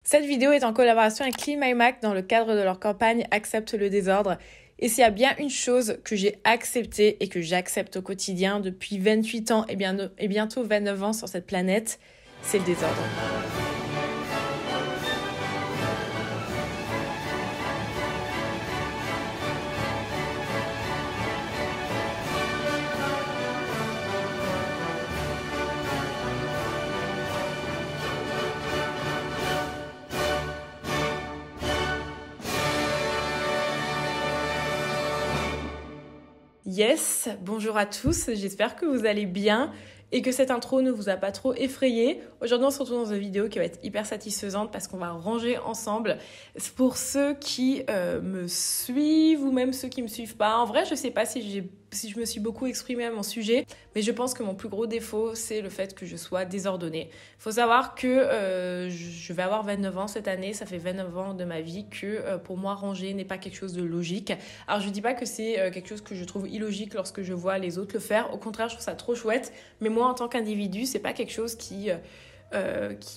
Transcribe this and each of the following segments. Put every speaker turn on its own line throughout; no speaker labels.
Cette vidéo est en collaboration avec Clean My Mac dans le cadre de leur campagne Accepte le désordre. Et s'il y a bien une chose que j'ai acceptée et que j'accepte au quotidien depuis 28 ans et bientôt 29 ans sur cette planète, c'est le désordre. Yes, bonjour à tous, j'espère que vous allez bien et que cette intro ne vous a pas trop effrayé. Aujourd'hui, on se retrouve dans une vidéo qui va être hyper satisfaisante parce qu'on va ranger ensemble. Pour ceux qui me suivent ou même ceux qui me suivent pas, en vrai, je sais pas si je me suis beaucoup exprimée à mon sujet, mais je pense que mon plus gros défaut, c'est le fait que je sois désordonnée. Il faut savoir que je vais avoir 29 ans cette année, ça fait 29 ans de ma vie que pour moi, ranger n'est pas quelque chose de logique. Alors, je dis pas que c'est quelque chose que je trouve illogique lorsque je vois les autres le faire. Au contraire, je trouve ça trop chouette, mais moi, en tant qu'individu, c'est pas quelque chose qui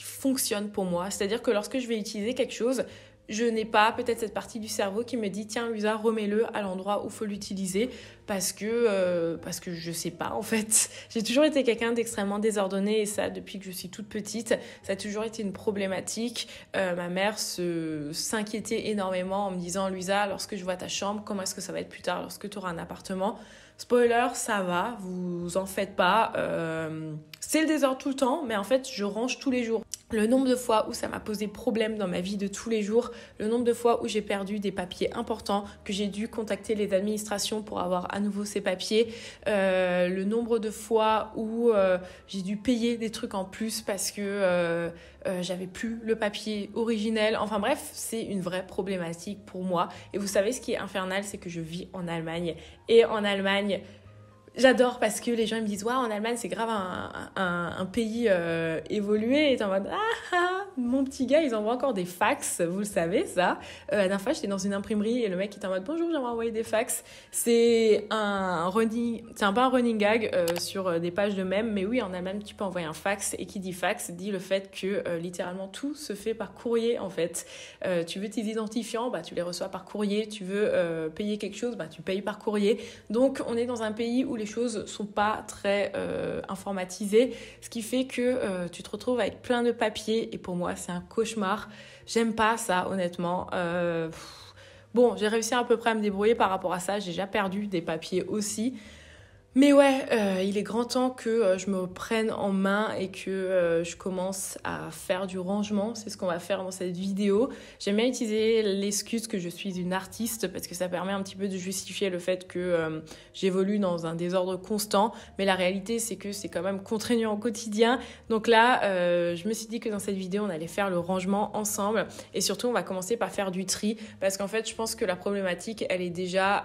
fonctionne pour moi. C'est-à-dire que lorsque je vais utiliser quelque chose, je n'ai pas peut-être cette partie du cerveau qui me dit tiens Luisa, remets-le à l'endroit où il faut l'utiliser parce que je sais pas en fait. J'ai toujours été quelqu'un d'extrêmement désordonné et ça depuis que je suis toute petite, ça a toujours été une problématique. Ma mère s'inquiétait énormément en me disant Luisa, lorsque je vois ta chambre, comment est-ce que ça va être plus tard lorsque tu auras un appartement? Spoiler, ça va, vous en faites pas. C'est le désordre tout le temps, mais en fait, je range tous les jours. Le nombre de fois où ça m'a posé problème dans ma vie de tous les jours, le nombre de fois où j'ai perdu des papiers importants, que j'ai dû contacter les administrations pour avoir à nouveau ces papiers, le nombre de fois où j'ai dû payer des trucs en plus parce que j'avais plus le papier originel. Enfin bref, c'est une vraie problématique pour moi. Et vous savez, ce qui est infernal, c'est que je vis en Allemagne. Et en Allemagne, j'adore parce que les gens ils me disent waouh, en Allemagne c'est grave un pays évolué, et t'es en mode mon petit gars, ils envoient encore des fax, vous le savez ça. La dernière fois j'étais dans une imprimerie et le mec était en mode bonjour, j'aimerais envoyer des fax. C'est un peu un running gag sur des pages de mèmes, mais oui, en Allemagne tu peux envoyer un fax, et qui dit fax dit le fait que littéralement tout se fait par courrier en fait. Tu veux tes identifiants, tu les reçois par courrier. Tu veux payer quelque chose, tu payes par courrier. Donc on est dans un pays où les choses sont pas très informatisées, ce qui fait que tu te retrouves avec plein de papiers, et pour moi c'est un cauchemar. J'aime pas ça honnêtement. Bon, j'ai réussi à peu près à me débrouiller par rapport à ça, j'ai déjà perdu des papiers aussi. Mais ouais, il est grand temps que je me prenne en main et que je commence à faire du rangement. C'est ce qu'on va faire dans cette vidéo. J'aime bien utiliser l'excuse que je suis une artiste parce que ça permet un petit peu de justifier le fait que j'évolue dans un désordre constant. Mais la réalité, c'est que c'est quand même contraignant au quotidien. Donc là, je me suis dit que dans cette vidéo, on allait faire le rangement ensemble. Et surtout, on va commencer par faire du tri parce qu'en fait, je pense que la problématique, elle est déjà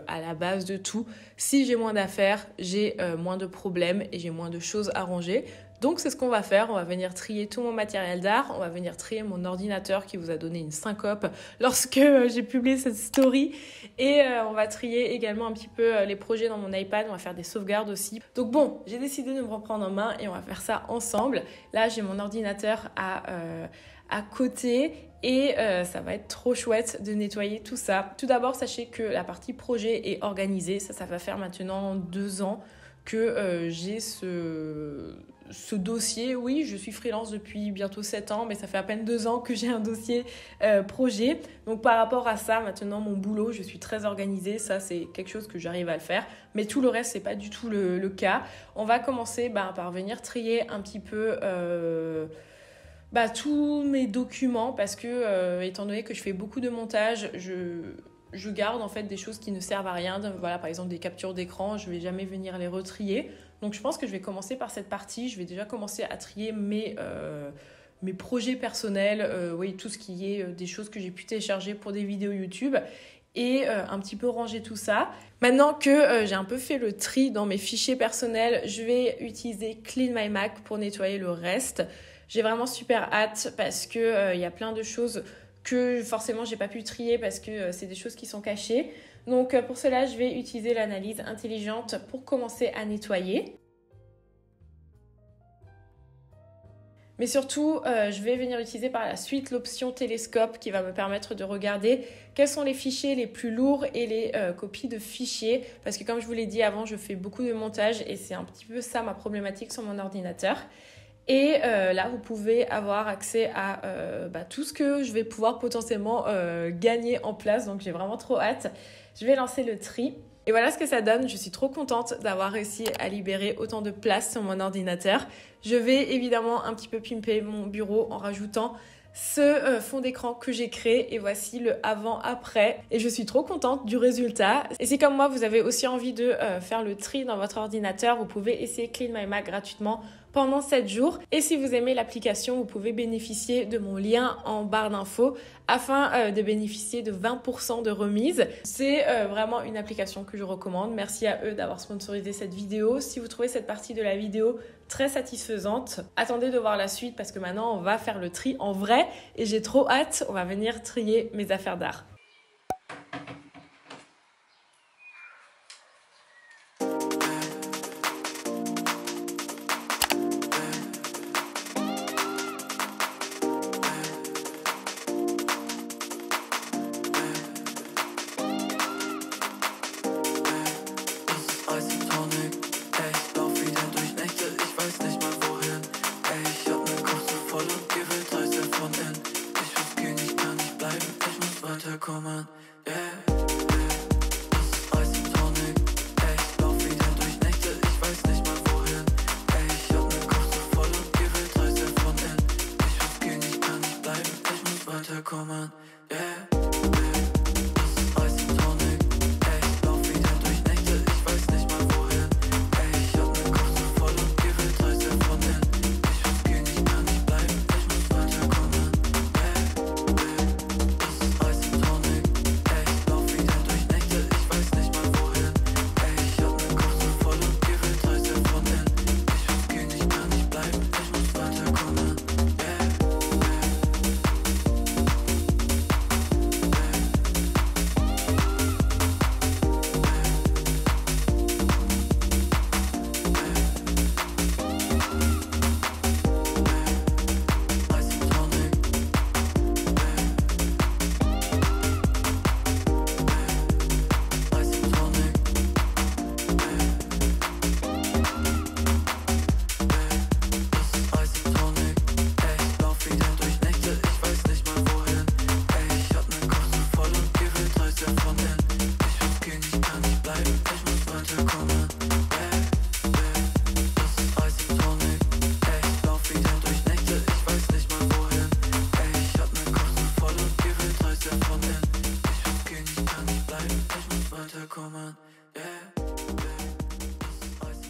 à la base de tout. Si j'ai moins d'affaires, j'ai moins de problèmes et j'ai moins de choses à ranger. Donc c'est ce qu'on va faire, on va venir trier tout mon matériel d'art, on va venir trier mon ordinateur qui vous a donné une syncope lorsque j'ai publié cette story, et on va trier également un petit peu les projets dans mon iPad, on va faire des sauvegardes aussi. Donc bon, j'ai décidé de me reprendre en main et on va faire ça ensemble. Là j'ai mon ordinateur à côté et ça va être trop chouette de nettoyer tout ça. Tout d'abord, sachez que la partie projet est organisée. Ça va faire maintenant 2 ans que j'ai ce dossier. Oui, je suis freelance depuis bientôt 7 ans, mais ça fait à peine 2 ans que j'ai un dossier projet. Donc par rapport à ça, maintenant mon boulot, je suis très organisée. Ça, c'est quelque chose que j'arrive à le faire. Mais tout le reste, c'est pas du tout le cas. On va commencer par venir trier un petit peu tous mes documents parce que étant donné que je fais beaucoup de montage, je garde en fait des choses qui ne servent à rien. Voilà, par exemple des captures d'écran, je vais jamais venir les retrier. Donc je pense que je vais commencer par cette partie. Je vais déjà commencer à trier mes projets personnels, tout ce qui est des choses que j'ai pu télécharger pour des vidéos YouTube, et un petit peu ranger tout ça. Maintenant que j'ai un peu fait le tri dans mes fichiers personnels, je vais utiliser Clean My Mac pour nettoyer le reste. J'ai vraiment super hâte parce que y a plein de choses que forcément j'ai pas pu trier parce que c'est des choses qui sont cachées. Donc pour cela, je vais utiliser l'analyse intelligente pour commencer à nettoyer. Mais surtout, je vais venir utiliser par la suite l'option télescope qui va me permettre de regarder quels sont les fichiers les plus lourds et les copies de fichiers. Parce que comme je vous l'ai dit avant, je fais beaucoup de montage et c'est un petit peu ça ma problématique sur mon ordinateur. Et là, vous pouvez avoir accès à tout ce que je vais pouvoir potentiellement gagner en place. Donc, j'ai vraiment trop hâte. Je vais lancer le tri. Et voilà ce que ça donne. Je suis trop contente d'avoir réussi à libérer autant de place sur mon ordinateur. Je vais évidemment un petit peu pimper mon bureau en rajoutant ce fond d'écran que j'ai créé et voici le avant-après et je suis trop contente du résultat. Et si comme moi vous avez aussi envie de faire le tri dans votre ordinateur, vous pouvez essayer Clean My Mac gratuitement pendant 7 jours et si vous aimez l'application, vous pouvez bénéficier de mon lien en barre d'infos afin de bénéficier de 20% de remise. C'est vraiment une application que je recommande. Merci à eux d'avoir sponsorisé cette vidéo. Si vous trouvez cette partie de la vidéo très satisfaisante, attendez de voir la suite parce que maintenant on va faire le tri en vrai et j'ai trop hâte. On va venir trier mes affaires d'art.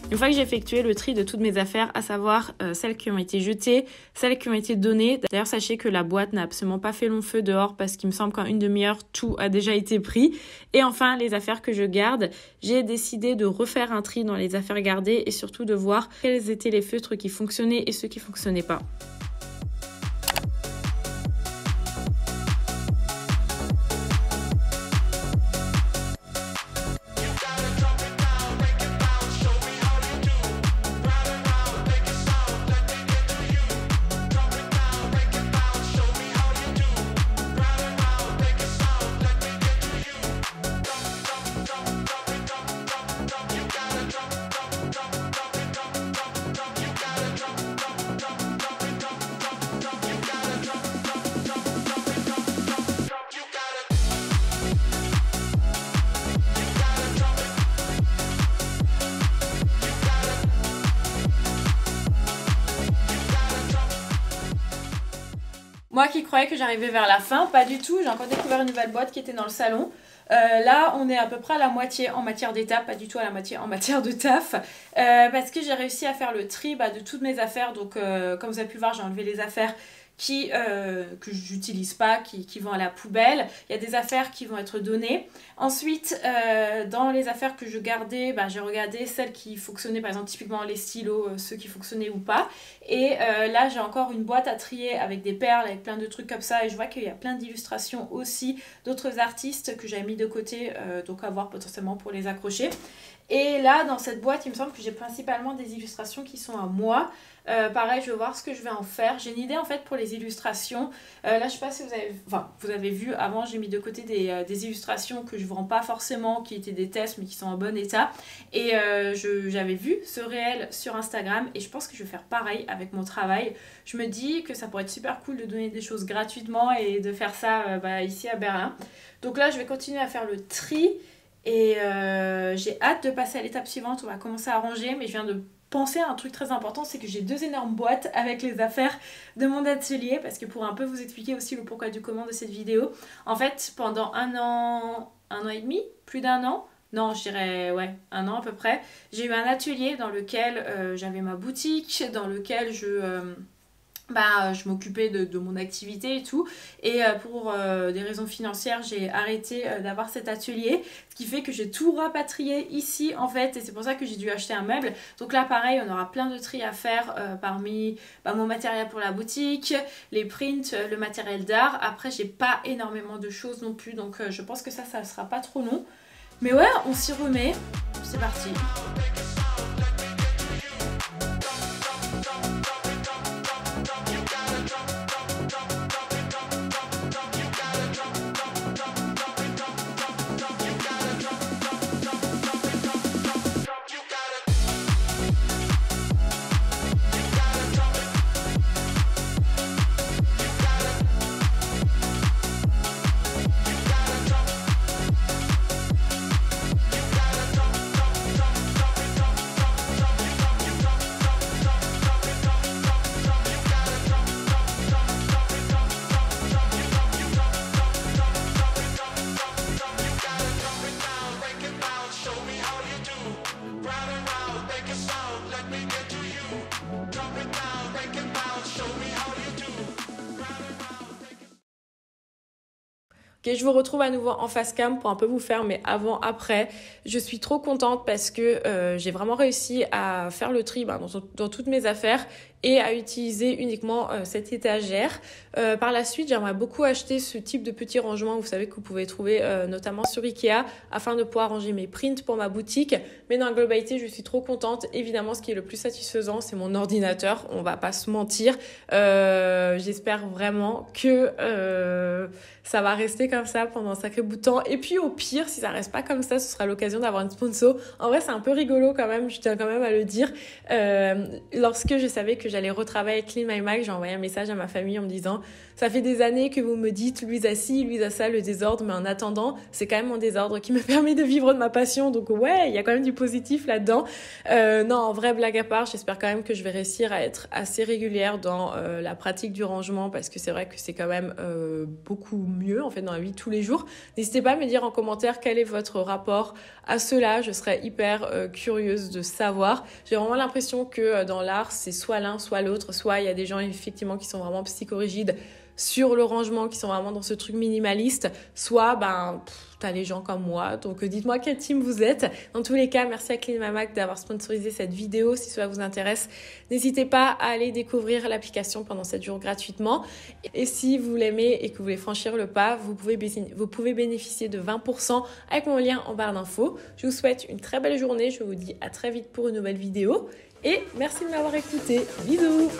Une fois que j'ai effectué le tri de toutes mes affaires, à savoir celles qui ont été jetées, celles qui ont été données. D'ailleurs, sachez que la boîte n'a absolument pas fait long feu dehors parce qu'il me semble qu'en une demi-heure, tout a déjà été pris. Et enfin, les affaires que je garde, j'ai décidé de refaire un tri dans les affaires gardées et surtout de voir quels étaient les feutres qui fonctionnaient et ceux qui fonctionnaient pas. Moi qui croyais que j'arrivais vers la fin, pas du tout. J'ai encore découvert une nouvelle boîte qui était dans le salon. Là, on est à peu près à la moitié en matière d'étape, pas du tout à la moitié en matière de taf. Parce que j'ai réussi à faire le tri de toutes mes affaires. Donc, comme vous avez pu le voir, j'ai enlevé les affaires que j'utilise pas, qui vont à la poubelle. Il y a des affaires qui vont être données. Ensuite, dans les affaires que je gardais, j'ai regardé celles qui fonctionnaient, par exemple typiquement les stylos, ceux qui fonctionnaient ou pas. Et là, j'ai encore une boîte à trier avec des perles, avec plein de trucs comme ça. Et je vois qu'il y a plein d'illustrations aussi d'autres artistes que j'avais mis de côté, donc à voir potentiellement pour les accrocher. Et là, dans cette boîte, il me semble que j'ai principalement des illustrations qui sont à moi. Pareil, je vais voir ce que je vais en faire. J'ai une idée en fait pour les illustrations. Là, je sais pas si vous avez vu, avant j'ai mis de côté des illustrations que je ne vends pas forcément, qui étaient des tests mais qui sont en bon état. Et j'avais vu ce réel sur Instagram et je pense que je vais faire pareil avec mon travail. Je me dis que ça pourrait être super cool de donner des choses gratuitement et de faire ça ici à Berlin. Donc là, je vais continuer à faire le tri. Et j'ai hâte de passer à l'étape suivante, on va commencer à ranger, mais je viens de penser à un truc très important, c'est que j'ai 2 énormes boîtes avec les affaires de mon atelier, parce que pour un peu vous expliquer aussi le pourquoi du comment de cette vidéo, en fait pendant un an et demi, plus d'un an, non je dirais ouais, un an à peu près, j'ai eu un atelier dans lequel j'avais ma boutique, dans lequel je m'occupais de mon activité et tout, et pour des raisons financières j'ai arrêté d'avoir cet atelier, ce qui fait que j'ai tout rapatrié ici en fait, et c'est pour ça que j'ai dû acheter un meuble. Donc là pareil, on aura plein de tri à faire parmi mon matériel pour la boutique, les prints, le matériel d'art. Après j'ai pas énormément de choses non plus, donc je pense que ça sera pas trop long, mais ouais, on s'y remet, c'est parti. Ok, je vous retrouve à nouveau en face cam pour un peu vous faire mes avant-après. Je suis trop contente parce que j'ai vraiment réussi à faire le tri dans toutes mes affaires et à utiliser uniquement cette étagère. Par la suite, j'aimerais beaucoup acheter ce type de petits rangements, vous savez, que vous pouvez trouver notamment sur Ikea, afin de pouvoir ranger mes prints pour ma boutique. Mais dans la globalité, je suis trop contente. Évidemment, ce qui est le plus satisfaisant, c'est mon ordinateur. On va pas se mentir. J'espère vraiment que ça va rester comme ça pendant un sacré bout de temps. Et puis au pire, si ça reste pas comme ça, ce sera l'occasion d'avoir une sponsor. En vrai, c'est un peu rigolo quand même, je tiens quand même à le dire. Lorsque je savais que j'allais retravailler avec Clean My Mac, j'ai envoyé un message à ma famille en me disant « Ça fait des années que vous me dites Louise a ci, Louise a ça, le désordre, mais en attendant, c'est quand même mon désordre qui me permet de vivre de ma passion. » Donc ouais, il y a quand même du positif là-dedans. Non, en vrai, blague à part, j'espère quand même que je vais réussir à être assez régulière dans la pratique du rangement, parce que c'est vrai que c'est quand même beaucoup mieux en fait dans la vie de tous les jours. N'hésitez pas à me dire en commentaire quel est votre rapport à cela, je serais hyper curieuse de savoir. J'ai vraiment l'impression que dans l'art, c'est soit l'un, soit l'autre, soit il y a des gens effectivement qui sont vraiment psychorigides sur le rangement, qui sont vraiment dans ce truc minimaliste, soit t'as les gens comme moi. Donc dites-moi quel team vous êtes. Dans tous les cas, merci à Clean My Mac d'avoir sponsorisé cette vidéo. Si cela vous intéresse, n'hésitez pas à aller découvrir l'application pendant 7 jours gratuitement. Et si vous l'aimez et que vous voulez franchir le pas, vous pouvez bénéficier de 20% avec mon lien en barre d'infos. Je vous souhaite une très belle journée. Je vous dis à très vite pour une nouvelle vidéo. Et merci de m'avoir écouté. Bisous!